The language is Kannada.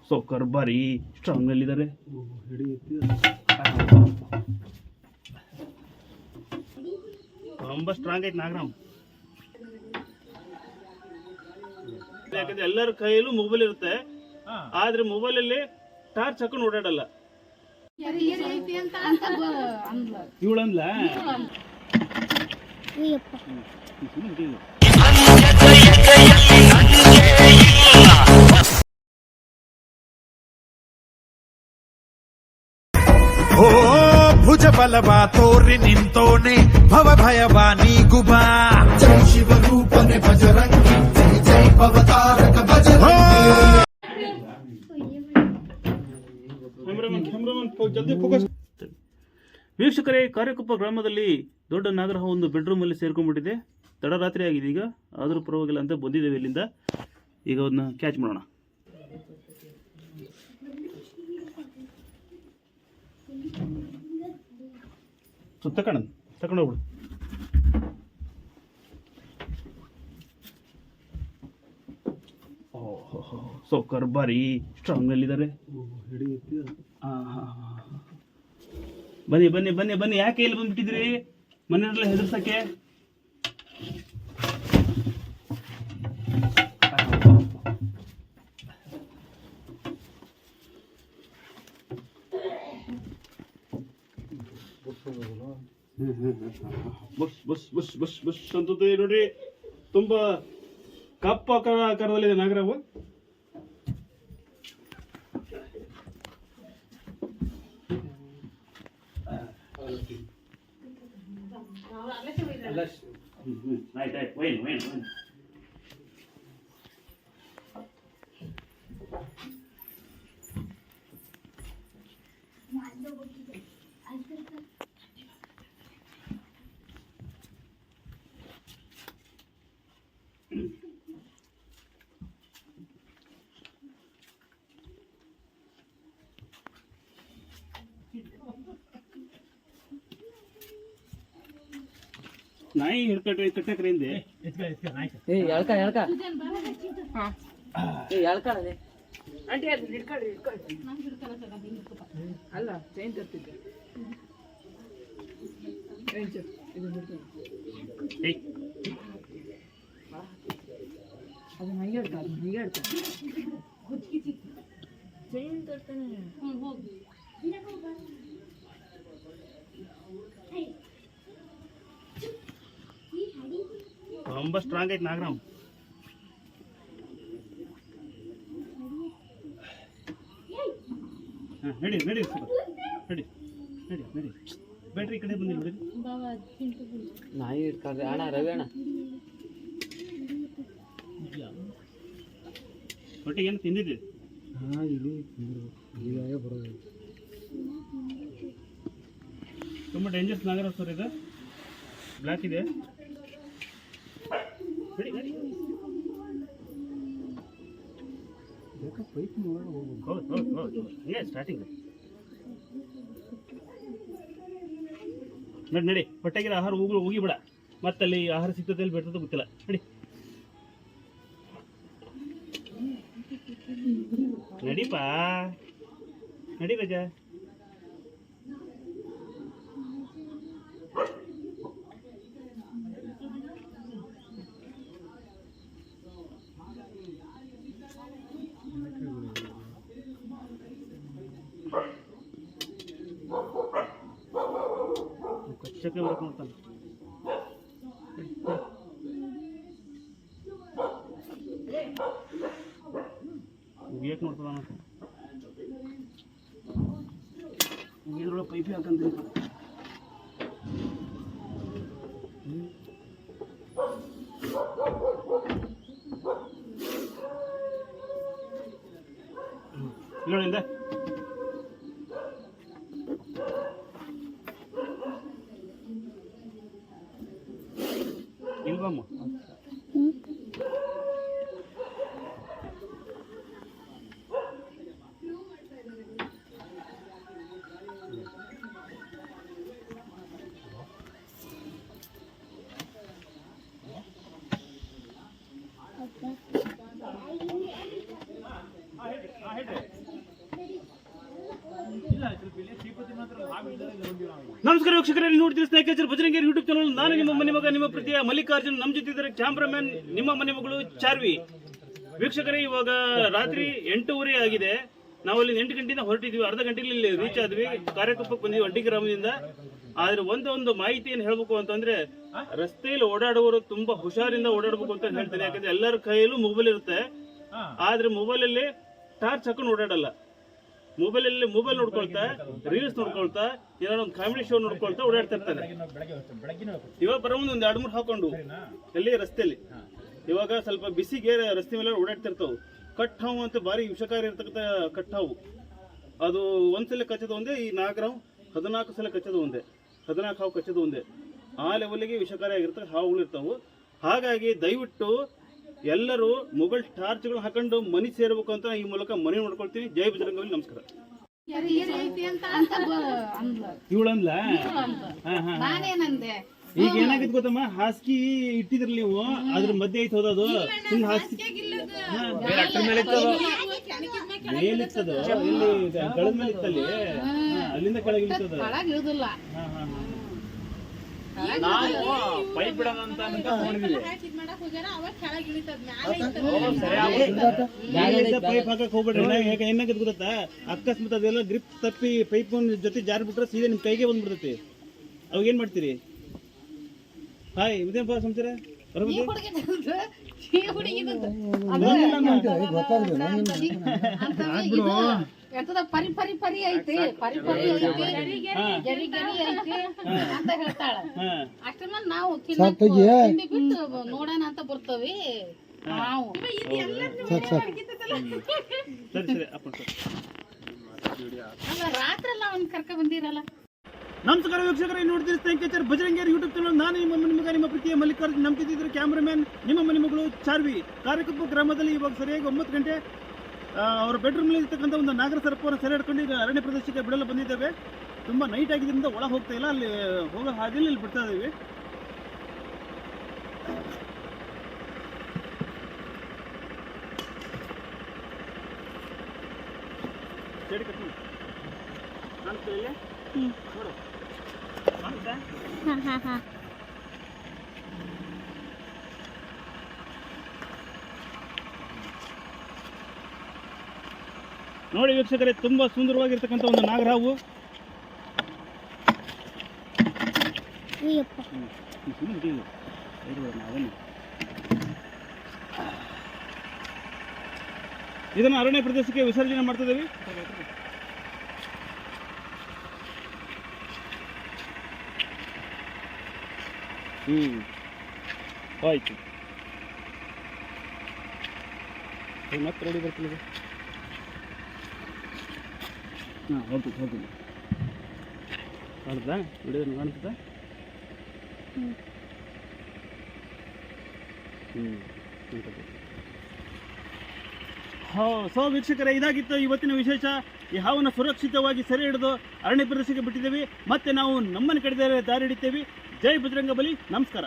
ಸೌಕರ್ ಬಾರಿ ಸ್ಟ್ರಾಂಗ್ ಅಲ್ಲಿದ್ದಾರೆ. ತುಂಬ ಸ್ಟ್ರಾಂಗ್ ಐತೆ ನಾಗರಾಮ್. ಯಾಕಂದ್ರೆ ಎಲ್ಲರ ಕೈಯಲ್ಲೂ ಮೊಬೈಲ್ ಇರುತ್ತೆ, ಆದ್ರೆ ಮೊಬೈಲ್ ಅಲ್ಲಿ ಟಾರ್ಚ್ ಹಾಕೊಂಡು ಓಡಾಡಲ್ಲ. ಇವಳಂದ್ಲ ಓ ಭುಜ ಬಲವ ತೋರಿ ನಿಂತೋನೆ ಭವ ಭಯವ ನೀಗುಬಾ. ಜೈ ಶಿವರೂಪನೆ ಭಜರಂಗಿ ಜೈ ಜೈ ಭವತಾರಕ ಭಜರಂಗಿ. ವೀಕ್ಷಕರೇ, ಕಾರ್ಯಕೊಪ್ಪ ಗ್ರಾಮದಲ್ಲಿ ದೊಡ್ಡ ನಾಗರಹ ಒಂದು ಬೆಡ್ರೂಮ್ ಅಲ್ಲಿ ಸೇರ್ಕೊಂಡ್ಬಿಟ್ಟಿದೆ. ತಡರಾತ್ರಿ ಆಗಿದೆ ಈಗ, ಆದರೂ ಪರವಾಗಿಲ್ಲ ಅಂತ ಬಂದಿದ್ದೇವೆ ಇಲ್ಲಿಂದ. ಈಗ ಅದನ್ನ ಕ್ಯಾಚ್ ಮಾಡೋಣ. ತಗೊಂಡೋಗ್ಬಿಡು. ಸೌಕರ್ ಬಾರಿ ಸ್ಟ್ರಾಂಗ್ ಅಲ್ಲಿದ್ದಾರೆ. ಬನ್ನಿ ಬನ್ನಿ ಬನ್ನಿ ಬನ್ನಿ. ಯಾಕೆ ಇಲ್ಲಿ ಬಂದ್ಬಿಟ್ಟಿದ್ರಿ? ಮನೆಯಲ್ಲ ಹೆದರ್ಸಕ್ಕೆ. ಬಸ್ ಬಸ್ ಬಸ್ ಬಸ್ ಬಸ್ ಅಂತದ್ದು ನೋಡ್ರಿ, ತುಂಬಾ ಕಪ್ಪ ಆಕಾರದಲ್ಲಿದೆ ನಾಗರಾವು. ನಾಯಿ ಹಿಡ್ಕಟ್ರಿ ಕಟ್ಟಕ್ರಿ ಹಿಂದೆ. ಅಲ್ಲ ಚೈನ್ ತರ್ತಿದ್ದೆ. ಅದು ಹಂಗೆ ಹೇಳ್ತಾರೆ ಚೈನ್ ತರ್ತಾನೆ. ತುಂಬ ಸ್ಟ್ರಾಂಗ್ ಐತೆ ನಾಗರಾಮ್. ನಡಿ ನಡಿ ನಡಿ ನಡಿ ನಡಿ. ಬ್ಯಾಟ್ರಿ ಕಡೆ ಬಂದಿಲ್ಲ ನೋಡಿ. ನಾಯಿ ಇಟ್ಕೊಂಡ್ರೆ ಅಣ್ಣ ರವಿ ಅಣ್ಣ ಒಟ್ಟಿಗೆ ಏನು ತಿಂದಿದ್ದೆ? ತುಂಬ ಡೇಂಜರ್ಸ್ ನಾಗರಾವ್ ಸರ್. ಇದು ಬ್ಲ್ಯಾಕ್ ಇದೆ. ಸ್ಟಾರ್ಟಿಂಗ್ ನಡಿ ನಡಿ. ಹೊಟ್ಟೆಗಿರೋ ಆಹಾರ ಹೋಗಿಬಿಡ. ಮತ್ತಲ್ಲಿ ಆಹಾರ ಸಿಗ್ತದೆ ಅಲ್ಲಿ ಬಿಡ್ತದೆ ಗೊತ್ತಿಲ್ಲ. ನಡಿ ನಡಿಪಾ ನಡಿ ರಜಾ. ಕಚ್ಚಕ್ಕೆ ಬರಕ್ಕೆ ನೋಡ್ತಾನೆ. ಉಗಿಯಕ್ಕೆ ನೋಡ್ತದ. ಉಗಿದ್ರೊಳಗೆ ಪೈಪಿ ಹಾಕಂತೀನಿ. ನೋಡಿಂದ ಇಲ್ವಮ್ಮ. ನಮಸ್ಕಾರ ವೀಕ್ಷಕರೇ, ನೋಡ್ತೀರಿ ಸ್ನೇಹಿತರೆ ಬಜರಂಗಿ ಯೂಟ್ಯೂಬ್ ಚಾನಲ್. ನಾನು ನಿಮ್ಮ ಮನೆ ಮಗ, ನಿಮ್ಮ ಪ್ರೀತಿಯ ಮಲ್ಲಿಕಾರ್ಜುನ್. ನಮ್ಮ ಜೊತೆ ಇದ್ದಾರೆ ಕ್ಯಾಮ್ರಾಮನ್, ನಿಮ್ಮ ಮನೆ ಮಗಳು ಚಾರ್ವಿ. ವೀಕ್ಷಕರೇ, ಇವಾಗ ರಾತ್ರಿ 8:30 ಆಗಿದೆ. ನಾವು ಅಲ್ಲಿ 8 ಗಂಟೆಯಿಂದ ಹೊರಟಿದ್ವಿ. ಅರ್ಧ ಗಂಟೆಯಲ್ಲಿ ಇಲ್ಲಿ ರೀಚ್ ಆದ್ವಿ. ಕಾರ್ಯಕುಪ್ಪಕ್ಕೆ ಬಂದ್ವಿ ಅಡ್ಡಿ ಗ್ರಾಮದಿಂದ. ಆದ್ರೆ ಒಂದು ಮಾಹಿತಿಯನ್ನು ಹೇಳ್ಬೇಕು ಅಂತಂದ್ರೆ, ರಸ್ತೆಯಲ್ಲಿ ಓಡಾಡುವವರು ತುಂಬಾ ಹುಷಾರಿಂದ ಓಡಾಡಬೇಕು ಅಂತ ಹೇಳ್ತೇನೆ. ಯಾಕಂದ್ರೆ ಎಲ್ಲರ ಕೈಯಲ್ಲೂ ಮೊಬೈಲ್ ಇರುತ್ತೆ. ಆದ್ರೆ ಮೊಬೈಲ್ ಅಲ್ಲಿ ಟಾರ್ಚ್ ಹಾಕೊಂಡು ಓಡಾಡಲ್ಲ. ಮೊಬೈಲ್ ನೋಡ್ಕೊಳ್ತಾ, ರೀಲ್ಸ್ ನೋಡ್ಕೊಳ್ತಾ, ಏನಾದ್ರು ಒಂದು ಕಾಮಿಡಿ ಶೋ ನೋಡ್ಕೊಳ್ತಾ ಓಡಾಡ್ತಾ ಇರ್ತಾರೆ. ಇವಾಗ ಬರೋ ಒಂದು 2-3 ಹಾಕೊಂಡು ಎಲ್ಲಿ ರಸ್ತೆಯಲ್ಲಿ ಇವಾಗ ಸ್ವಲ್ಪ ಬಿಸಿಗೆ ರಸ್ತೆ ಮೇಲೆ ಓಡಾಡ್ತಿರ್ತಾವು. ಕಟ್ ಹಾವು ಅಂತ ಭಾರಿ ವಿಷಕಾರಿ ಇರ್ತಕ್ಕಂಥ ಕಟ್ ಹಾವು. ಅದು ಒಂದ್ಸಲ ಕಚ್ಚೋದು ಒಂದೇ. ಈ ನಾಗರಾವ್ 14 ಸಲ ಕಚ್ಚೋದು ಒಂದೇ. 14 ಹಾವು ಕಚ್ಚೋದು ಒಂದೇ. ಆ ಲೆವೆಲ್ಗೆ ವಿಷಕಾರಿ ಆಗಿರ್ತಕ್ಕ ಹಾವುಗಳು ಇರ್ತಾವು. ಹಾಗಾಗಿ ದಯವಿಟ್ಟು ಎಲ್ಲರೂ ಮೊಬೈಲ್ ಟಾರ್ಚ್ಗಳು ಹಾಕೊಂಡು ಮನೆ ಸೇರ್ಬೇಕು ಅಂತ ಈ ಮೂಲಕ ಮನೆ ನೋಡ್ಕೊಳ್ತೀನಿ. ಜೈ ಬಜರಂಗಬಲಿ. ನಮಸ್ಕಾರ. ಇವಳಂದ್ಲ ಈಗ ಏನಾಗಿತ್ತು ಗೊತ್ತಮ್ಮ, ಹಾಸಿಗೆ ಇಟ್ಟಿದ್ರಲ್ಲ ನೀವು, ಅದ್ರ ಮಧ್ಯೆ ಐತೆ ಹೋದದು. ಸುಮ್ಮನೆ ಹಾಸಿಗೆ ಮೇಲಿತ್ತದು, ಇಲ್ಲಿ ಗಳದ ಮೇಲೆ ಇತ್ತಲ್ಲಿ, ಅಲ್ಲಿಂದ ಕೆಳಗೆ ಇರ್ತದ. ನಾವು ಪೈಪ್ ಬಿಡೋಣ ಅಂತ ಪೈಪ್ ಹಾಕಕ್ ಹೋಗ್ಬೇಡ್ರಿ. ಏನಾಗತ್ ಗೊತ್ತಾ, ಅಕಸ್ಮಾತ್ ಅದೆಲ್ಲ ಗ್ರಿಪ್ ತಪ್ಪಿ ಪೈಪ್ ಜೊತೆ ಜಾರಿ ಬಿಟ್ರೆ ಸೀದಾ ನಿಮ್ ಕೈಗೆ ಬಂದ್ಬಿಡ್ತೈತಿ. ಅವಾಗ ಏನ್ ಮಾಡ್ತೀರಿ? ಹಾಯ್ ಇದೇನಪ್ಪ ಸಂಸಾರ ಪರಿ ಪರಿ ಪರಿ ಐತಿ, ಪರಿ ಪರಿ ಐತಿ, ಗರಿ ಗರಿ ಐತಿ ಅಂತ ಹೇಳ್ತಾಳ. ಅಷ್ಟನ್ನ ನಾವು ತಿಂಡಿ ಬಿಟ್ಟು ನೋಡೋಣ ಅಂತ ಬರ್ತವಿ ನಾವು. ರಾತ್ರಿ ಎಲ್ಲ ಅವ್ನ ಕರ್ಕ ಬಂದಿರಲ್ಲ. ನಮಸ್ಕಾರ ವೀಕ್ಷಕರೇ, ನೋಡ್ತೀರಿ ಸ್ನೇಹಿತರೆ ಬಜರಂಗಿ ಯೂಟ್ಯೂಬ್ ಚಾನಲ್. ನಾನು ನಿಮ್ಮ ಮನೆ ಮಗ, ನಿಮ್ಮ ಪ್ರೀತಿಯ ಮಲ್ಲಿಕಾರ್ಜುನ್. ನಮ್ಮ ಜೊತೆ ಇದ್ರೆ ಕ್ಯಾಮ್ರಾಮನ್, ನಿಮ್ಮ ಮನೆ ಮಗಳು ಚಾರ್ವಿ. ಕಾರ್ಯಕುಪ್ಪ ಗ್ರಾಮದಲ್ಲಿ ಇವಾಗ ಸರಿಯಾಗಿ 9 ಗಂಟೆ. ಅವರ ಬೆಡ್ರೂಮ್ನಲ್ಲಿ ಇರ್ತಕ್ಕಂಥ ಒಂದು ನಾಗರ ಸರ್ಪವನ್ನು ಸೆರೆ ಹಿಡ್ಕೊಂಡು ಈಗ ಅರಣ್ಯ ಪ್ರದೇಶಕ್ಕೆ ಬಿಡಲು ಬಂದಿದ್ದೇವೆ. ತುಂಬ ನೈಟ್ ಆಗಿದ್ದರಿಂದ ಒಳಗೆ ಹೋಗ್ತಾ ಇಲ್ಲ. ಅಲ್ಲಿ ಹೋಗೋ ಹಾದಿಯಲ್ಲಿ ಇಲ್ಲಿ ಬಿಡ್ತಾ ಇದ್ದೀವಿ. ಸೈಡ್ ಕಟ್ಟಿ ಕಾಣಿಸ್ತಾ ನೋಡು, ಕಾಣಿಸ್ತಾ? ನೋಡಿ ವೀಕ್ಷಕರೇ, ತುಂಬಾ ಸುಂದರವಾಗಿರ್ತಕ್ಕಂಥ ಒಂದು ನಾಗರಾವು. ಇದನ್ನು ಅರಣ್ಯ ಪ್ರದೇಶಕ್ಕೆ ವಿಸರ್ಜನೆ ಮಾಡ್ತಾ ಇದ್ದೀವಿ. ಆಯ್ತು, ಮತ್ತೆ ರೆಡಿ ಬರ್ತೀನಿ. ಹಾಂ ಹೋಗ್ತೀನಿ. ಕಾಣ್ತದಾ? ವಿಡಿಯೋ ಕಾಣ್ತದಾ? ಸೊ ವೀಕ್ಷಕರೇ, ಇದಾಗಿತ್ತು ಇವತ್ತಿನ ವಿಶೇಷ. ಈ ಹಾವನ್ನು ಸುರಕ್ಷಿತವಾಗಿ ಸೆರೆ ಹಿಡಿದು ಅರಣ್ಯ ಪ್ರದೇಶಕ್ಕೆ ಬಿಟ್ಟಿದ್ದೇವೆ. ಮತ್ತೆ ನಾವು ನಮ್ಮನ್ನು ಕಡೆದ ದಾರಿ ಹಿಡಿತೇವೆ. ಜೈ ಬಜರಂಗಬಲಿ. ನಮಸ್ಕಾರ.